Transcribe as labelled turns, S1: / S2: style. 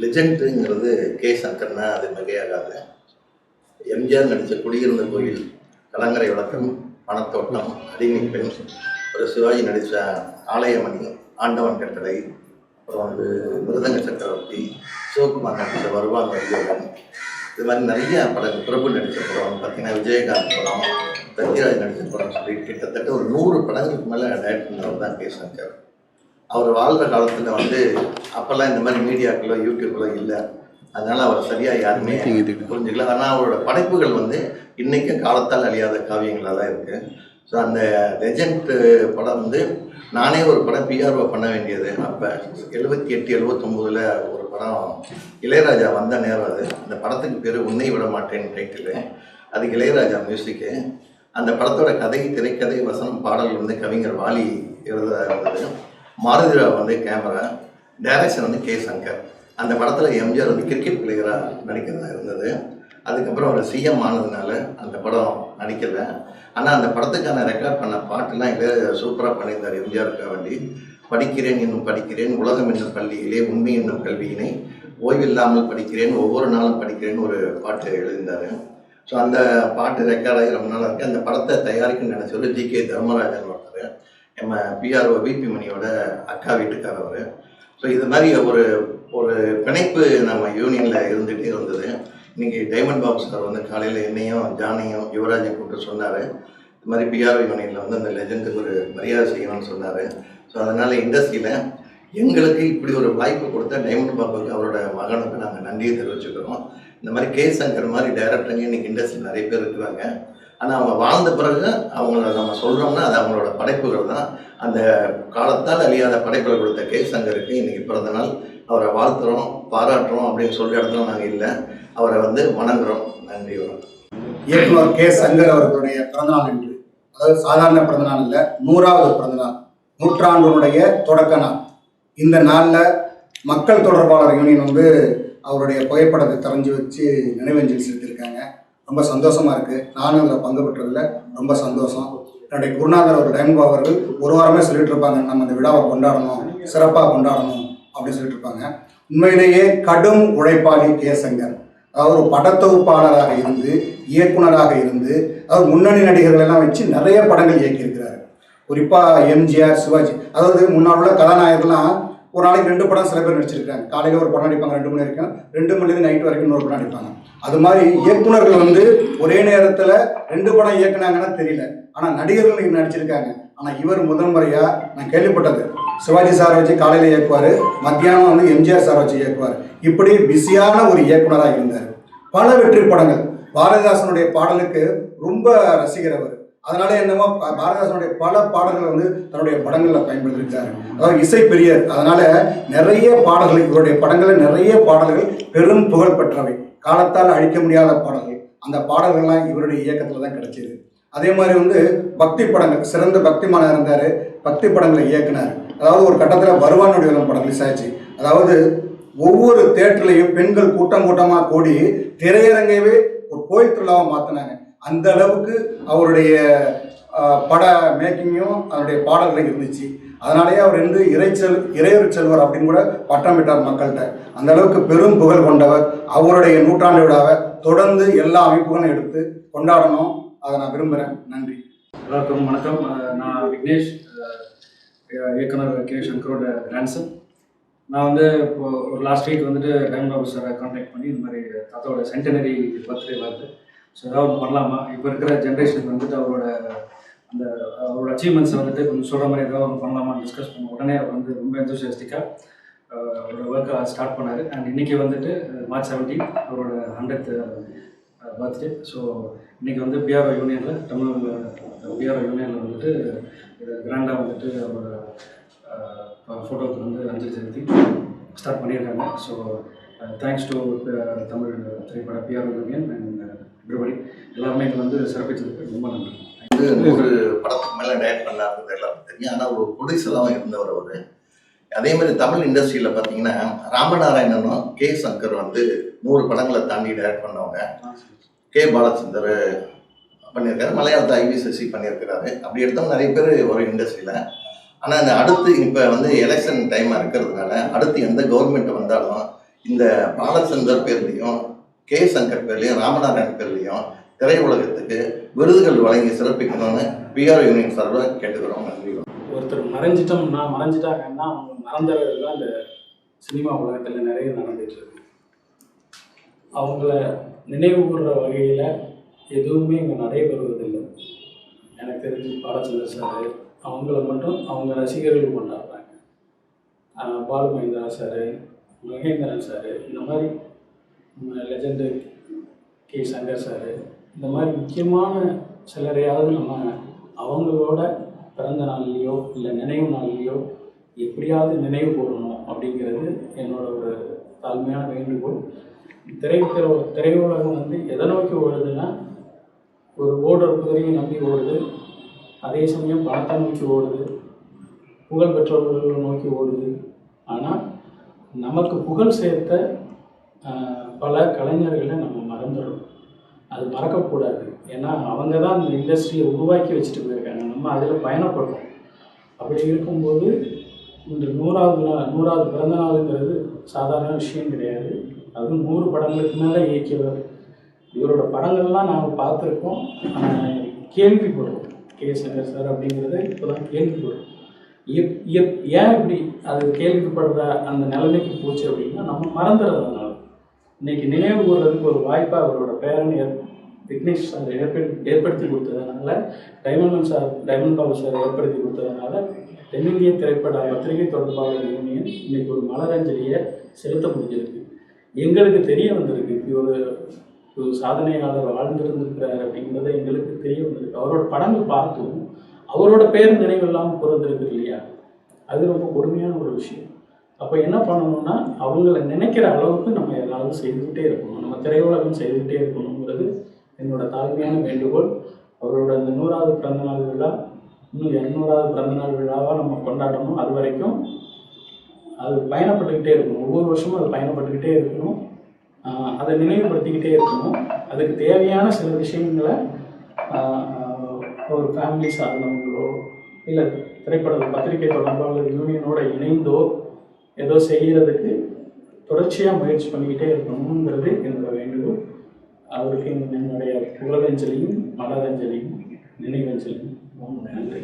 S1: லெஜெண்டுங்கிறது K சங்கர்னா அது மிகையாகாது. எம்ஜிஆர் நடித்த குடியிருந்த கோயில், கலங்கரை விளக்கம், பணத்தோட்டம், அடிமை பெண், ஒரு சிவாஜி நடித்த ஆலயமணி, ஆண்டவன் கட்டளை, அப்புறம் மிருதங்க சக்கரவர்த்தி, சிவகுமார் நடித்த வருவாங்க ஐயோகன், இது மாதிரி நிறைய படங்கள், பிரபு நடித்த படம், பார்த்தீங்கன்னா விஜயகாந்த் படம், சத்யராஜ் நடித்த படம் சொல்லி கிட்டத்தட்ட ஒரு 100 படங்களுக்கு மேலே டைரக்ட் பண்ணவர் தான் கே சங்கர். அவர் வாழ்கிற காலத்தில் அப்போல்லாம் இந்த மாதிரி மீடியாக்களோ யூடியூப்களோ இல்லை. அதனால் அவர் சரியாக யாருமே புரிஞ்சுக்கல. ஆனால் அவரோட படைப்புகள் இன்றைக்கும் காலத்தால் அழியாத காவியங்களாக தான் இருக்குது. ஸோ அந்த லெஜெண்ட் படம் நானே ஒரு படம் பிஆர்ஓ பண்ண வேண்டியது. அப்போ 78, 79 ஒரு படம் இளையராஜா வந்த நேரம் அது. அந்த படத்துக்கு பேர் உன்னை விட மாட்டேன்னு டைட்டிலு. அதுக்கு இளையராஜா மியூசிக்கு. அந்த படத்தோட கதை, திரைக்கதை, வசனம், பாடல் கவிஞர் வாலி எழுதுறது. Maruthi Rao camera, direction K Shankar. அந்த படத்தில் எம்ஜிஆர் கிரிக்கெட் பிளேயராக நடிக்கிறதா இருந்தது. அதுக்கப்புறம் அவர் சிஎம் ஆனதுனால அந்த படம் நடிக்கலை. ஆனால் அந்த படத்துக்கான ரெக்கார்ட் பண்ண பாட்டுலாம் இளையராஜா சூப்பராக பண்ணியிருந்தார் எம்ஜிஆருக்காக வேண்டி. படிக்கிறேன் இன்னும் படிக்கிறேன், உலகம் என்னும் பள்ளியிலே உண்மை என்னும் கல்வியினை ஓய்வில்லாமல் படிக்கிறேன், ஒவ்வொரு நாளும் படிக்கிறேன்னு ஒரு பாட்டு எழுதியிருந்தார். ஸோ அந்த பாட்டு ரெக்கார்டாகி ரொம்ப நாளாக இருக்குது. அந்த படத்தை தயாரிக்கணும்னு நினச்சவர் ஜி.கே. தர்மராஜன் ஒருத்தர், நம்ம பிஆர்ஓ விபி மணியோட அக்கா வீட்டுக்காரவர். ஸோ இது மாதிரி ஒரு பிணைப்பு நம்ம யூனியனில் இருந்துகிட்டே இருந்தது. இன்றைக்கி டைமண்ட் பாபு சார் காலையில் என்னையும் ஜானையும் யுவராஜையும் கூப்பிட்டு சொன்னார், இது மாதிரி பிஆர்ஓ யூனியனில் அந்த லெஜெண்டுக்கு ஒரு மரியாதை செய்யணும்னு சொன்னார். ஸோ அதனால் இண்டஸ்ட்ரியில் எங்களுக்கு இப்படி ஒரு வாய்ப்பு கொடுத்த டைமண்ட் பாபுக்கு, அவரோட மகனுக்கு நாங்கள் நன்றியை தெரிவிச்சுக்கிறோம். இந்த மாதிரி கே சங்கர் மாதிரி டைரக்டருங்க இன்றைக்கி இண்டஸ்ட்ரியில் நிறைய பேர் இருக்கிறாங்க. ஆனால் அவங்க வாழ்ந்த பிறகு அவங்கள நம்ம சொல்கிறோம்னா அது அவங்களோட படைப்புகள் தான். அந்த காலத்தால் அழியாத படைப்புகள் கொடுத்த கே சங்கருக்கு இன்றைக்கி பிறந்த நாள். அவரை வாழ்த்துறோம், பாராட்டுறோம் அப்படின்னு சொல்கிற இடத்துல நாங்கள் இல்லை, அவரை வணங்குறோம். நன்றி.
S2: இயக்குனர் கே சங்கர் அவர்களுடைய பிறந்தநாள் என்று, அதாவது சாதாரண பிறந்தநாள் இல்லை, 100வது பிறந்தநாள், நூற்றாண்டினுடைய தொடக்க நாள். இந்த நாளில் மக்கள் தொடர்பாளர் யூனியன் அவருடைய புகைப்படத்தை தரைஞ்சி வச்சு நினைவஞ்சலி செலுத்தியிருக்காங்க. ரொம்ப சந்தோஷமாக இருக்குது. நானும் அதில் பங்கு பெற்றதில் ரொம்ப சந்தோஷம். என்னுடைய குருநாதர் அவர் டைமண்ட் பாபு அவர்கள் ஒரு வாரமே சொல்லிட்டு இருப்பாங்க, நம்ம இந்த விழாவை கொண்டாடணும், சிறப்பாக கொண்டாடணும் அப்படின்னு சொல்லிட்டு இருப்பாங்க. உண்மையிலேயே கடும் உழைப்பாளி கே சங்கர். அதாவது ஒரு படத்தொகுப்பாளராக இருந்து, இயக்குனராக இருந்து, அதாவது முன்னணி நடிகர்கள் எல்லாம் வச்சு நிறைய படங்கள் இயக்கியிருக்கிறார். குறிப்பாக எம்ஜிஆர், சிவாஜி, அதாவது முன்னால் உள்ள கதாநாயகர்லாம் ஒரு நாளைக்கு 2 படம் சில பேர் நடிச்சிருக்காங்க. காலையில் ஒரு படம் நடிப்பாங்க, 2 மணி வரைக்கும், 2 மணிலேருந்து நைட்டு வரைக்கும் இன்னொரு படம் நடிப்பாங்க. அது மாதிரி இயக்குனர்கள் ஒரே நேரத்தில் 2 படம் இயக்குனாங்கன்னா தெரியல, ஆனால் நடிகர்கள் நடிச்சிருக்காங்க. ஆனால் இவர் முதல் முறையாக நான் கேள்விப்பட்டது, சிவாஜி சாரை வச்சு காலையில் இயக்குவார், மத்தியானம் எம்ஜிஆர் சாரை வச்சு இயக்குவார். இப்படி பிஸியான ஒரு இயக்குனராக இருந்தார். பல வெற்றி படங்கள். பாரதிதாசனுடைய பாடலுக்கு ரொம்ப ரசிகர் அவர். அதனால என்னமோ பாரதிதாசனுடைய பல பாடல்கள் தன்னுடைய படங்களில் பயன்படுத்தியிருக்காரு. அதாவது இசை பெரியர். அதனால நிறைய பாடல்கள், இவருடைய படங்களில் நிறைய பாடல்கள் பெரும் புகழ் பெற்றவை, காலத்தால் அழிக்க முடியாத பாடல்கள். அந்த பாடல்கள்லாம் இவருடைய இயக்கத்தில் தான் கிடைச்சிது. அதே மாதிரி பக்தி படங்கள், சிறந்த பக்திமானாக இருந்தார், பக்தி படங்களை இயக்குனார். அதாவது ஒரு கட்டத்தில் வருவானுடைய படம் ரிலீஸ் ஆச்சு. அதாவது ஒவ்வொரு தேட்டர்லையும் பெண்கள் கூட்டம் கூட்டமாக கூடி திரையரங்கையவே ஒரு கோயில் திருவிழாவை மாற்றினாங்க. அந்த அளவுக்கு அவருடைய பட மேக்கிங்கும் அதனுடைய பாடல்களும் இருந்துச்சு. அதனாலேயே அவர் இறையொரு செல்வர் அப்படின்னு கூட பட்டம் பெற்றார் மக்கள்கிட்ட. அந்த அளவுக்கு பெரும் புகழ் கொண்டவர். அவருடைய நூற்றாண்டு விழாவை தொடர்ந்து எல்லா அமைப்புகளும் எடுத்து கொண்டாடணும், அதை நான் விரும்புகிறேன். நன்றி.
S3: எல்லாருக்கும் வணக்கம். நான் விக்னேஷ், இயக்குனர் கே சங்கரோட கிராண்ட்சன். நான் இப்போ ஒரு லாஸ்ட் வீக் டைமண்ட் பாபு சாரை கான்டாக்ட் பண்ணி இந்த மாதிரி தாத்தாவோட சென்டனரி பர்த்டே வருது, ஸோ ஏதாவது பண்ணலாமா, இப்போ இருக்கிற ஜென்ரேஷனுக்கு அவரோட அச்சீவ்மெண்ட்ஸை கொஞ்சம் சொல்கிற மாதிரி ஏதாவது பண்ணலாமான்னு டிஸ்கஸ் பண்ண உடனே அவர் ரொம்ப எந்தூசியாஸ்டிக்காக அவரோட ஒர்க்கை ஸ்டார்ட் பண்ணார். அண்ட் இன்றைக்கி மார்ச் 17 அவரோட 100th பர்த்டே. ஸோ இன்றைக்கி பிஆர்ஓ யூனியனில், தமிழ் பிஆர்ஓ யூனியனில் கிராண்டாக அவரோட ஃபோட்டோவுக்கு அஞ்சலி செலுத்தி ஸ்டார்ட் பண்ணியிருக்காங்க. ஸோ தேங்க்ஸ் டு தமிழ் திரைப்பட பிஆர்ஓ யூனியன் அண்ட் எவ்ரிபடி, எல்லாருமே சிறப்பிச்சதுக்கு ரொம்ப நன்றி.
S1: 100 படத்துக்கு மேலே டைரக்ட் பண்ணாருன்றது எல்லாருக்கும் தெரியும். ஆனால் ஒரு ப்ரொடியூசராகவும் இருந்தவர் அவர். அதே மாதிரி தமிழ் இண்டஸ்ட்ரியில் பார்த்தீங்கன்னா ராமநாராயணனும் கே சங்கர் 100 படங்களை தாண்டி டைரக்ட் பண்ணவங்க. கே பாலச்சந்தர் பண்ணியிருக்காரு, மலையாளத்தை ஐவி சசி பண்ணியிருக்கிறாரு. அப்படி எடுத்தவங்க நிறைய பேர் ஒரு இண்டஸ்ட்ரியில். ஆனால் இந்த அடுத்து இப்போ எலெக்ஷன் டைமாக இருக்கிறதுனால அடுத்து எந்த கவர்மெண்ட் வந்தாலும் இந்த பாலச்சந்தர் பேர்லையும் கே சங்கர் பேர்லையும் ராமநாராயணன் பேர்லையும் திரையுலகத்துக்கு விருதுகள் வழங்கி சிறப்பிக்கணும்னு பிஆர் யூனியன் சார்பாக கேட்டுக்கிறோம். நன்றி.
S4: ஒருத்தர் மறைஞ்சிட்டாங்கன்னா அவங்க மறந்துறது தான் இந்த சினிமா உலகத்தில் நிறைய நடந்துட்டு இருக்கு. அவங்கள நினைவு கூறுற வகையில் எதுவுமே இங்கே நடைபெறுவதில்லை. எனக்கு தெரிஞ்சு பாலச்சந்தர் சார் அவங்கள மட்டும் அவங்க ரசிகர்கள் கொண்டாடுறாங்க. பாலு மகேந்திரா சார், மகேந்திரன் சார், இந்த மாதிரி லெஜெண்டு கே சங்கர் சார், இந்த மாதிரி முக்கியமான சிலரையாவது நம்ம அவங்களோட பிறந்த நாள்லேயோ இல்லை நினைவு நாள்லேயோ எப்படியாவது நினைவு கூறணும் அப்படிங்கிறது என்னோட ஒரு தாழ்மையான வேண்டுகோள். திரையுலகம் வந்து எதை நோக்கி ஓடுதுன்னா, ஒரு ஓடுற குதிரையை நம்பி ஓடுது, அதே சமயம் பணத்தை நோக்கி ஓடுது, புகழ் பெற்றவர்களை நோக்கி ஓடுது. ஆனால் நமக்கு புகழ் சேர்த்த பல கலைஞர்களை நம்ம மறந்துடணும். அது மறக்கக்கூடாது. ஏன்னா அவங்க தான் இந்த இண்டஸ்ட்ரியை உருவாக்கி வச்சுட்டு போயிருக்காங்க, நம்ம அதில் பயணப்படுறோம். அப்படி இருக்கும்போது இந்த 100வது பிறந்த நாளுங்கிறது சாதாரண விஷயம் கிடையாது. அதுவும் 100 படங்களுக்கு மேலே இயக்கியவர். இவரோட படங்கள்லாம் நாம் பார்த்துருக்கோம், கேள்விப்படுறோம். கே சங்கர் சார் அப்படிங்கிறத இப்போ தான் கேள்விப்படுறோம். ஏன் இப்படி அது கேள்விப்படுற அந்த நிலைமைக்கு போச்சு அப்படின்னா, நம்ம மறந்துடுறதுனால. இன்றைக்கி நினைவு கூறுறதுக்கு ஒரு வாய்ப்பாக அவரோட பேரன் விக்னேஷ் சார் ஏற்படுத்தி கொடுத்ததுனால, டைமண்ட் பாபு சார் ஏற்படுத்தி கொடுத்ததுனால தென்னிந்திய திரைப்பட பத்திரிகை தொடர்பாளர் யூனியன் இன்றைக்கி ஒரு மலரஞ்சலியை செலுத்த முடிஞ்சிருக்கு. எங்களுக்கு தெரிய வந்திருக்கு ஒரு சாதனையாளர் வாழ்ந்திருந்திருக்கிறார் அப்படிங்கிறத எங்களுக்கு தெரிய வந்திருக்கு. அவரோட படங்கள் பார்த்தும் அவரோட பேர் நினைவு இல்லாமல் பிறந்திருக்கு இல்லையா? அது ரொம்ப கொடுமையான ஒரு விஷயம். அப்போ என்ன பண்ணணும்னா, அவங்கள நினைக்கிற அளவுக்கு நம்ம ஏதாவது செய்துக்கிட்டே இருக்கணும், நம்ம திரையுலகம் செய்துக்கிட்டே இருக்கணுங்கிறது என்னோட தாழ்மையான வேண்டுகோள். அவரோட அந்த 100வது பிறந்தநாள் விழா இன்னும் 200வது பிறந்தநாள் விழாவாக நம்ம கொண்டாடணும். அது வரைக்கும் அது பயணப்பட்டுக்கிட்டே இருக்கணும். ஒவ்வொரு வருஷமும் அது பயணப்பட்டுக்கிட்டே இருக்கணும். அதை நினைவுபடுத்திக்கிட்டே இருக்கணும். அதுக்கு தேவையான சில விஷயங்களை ஒரு ஃபேமிலி சார்ந்தவங்களோ இல்லை திரைப்பட பத்திரிகை தொடர்பாளர் யூனியனோட இணைந்தோ ஏதோ செய்கிறதுக்கு தொடர்ச்சியாக முயற்சி பண்ணிக்கிட்டே இருக்கணுங்கிறது என்னோட வேண்டுகோள். அவருக்கு என்னுடைய புகழஞ்சலியும் மலரஞ்சலியும் நினைவஞ்சலியும் ரொம்ப நன்றி.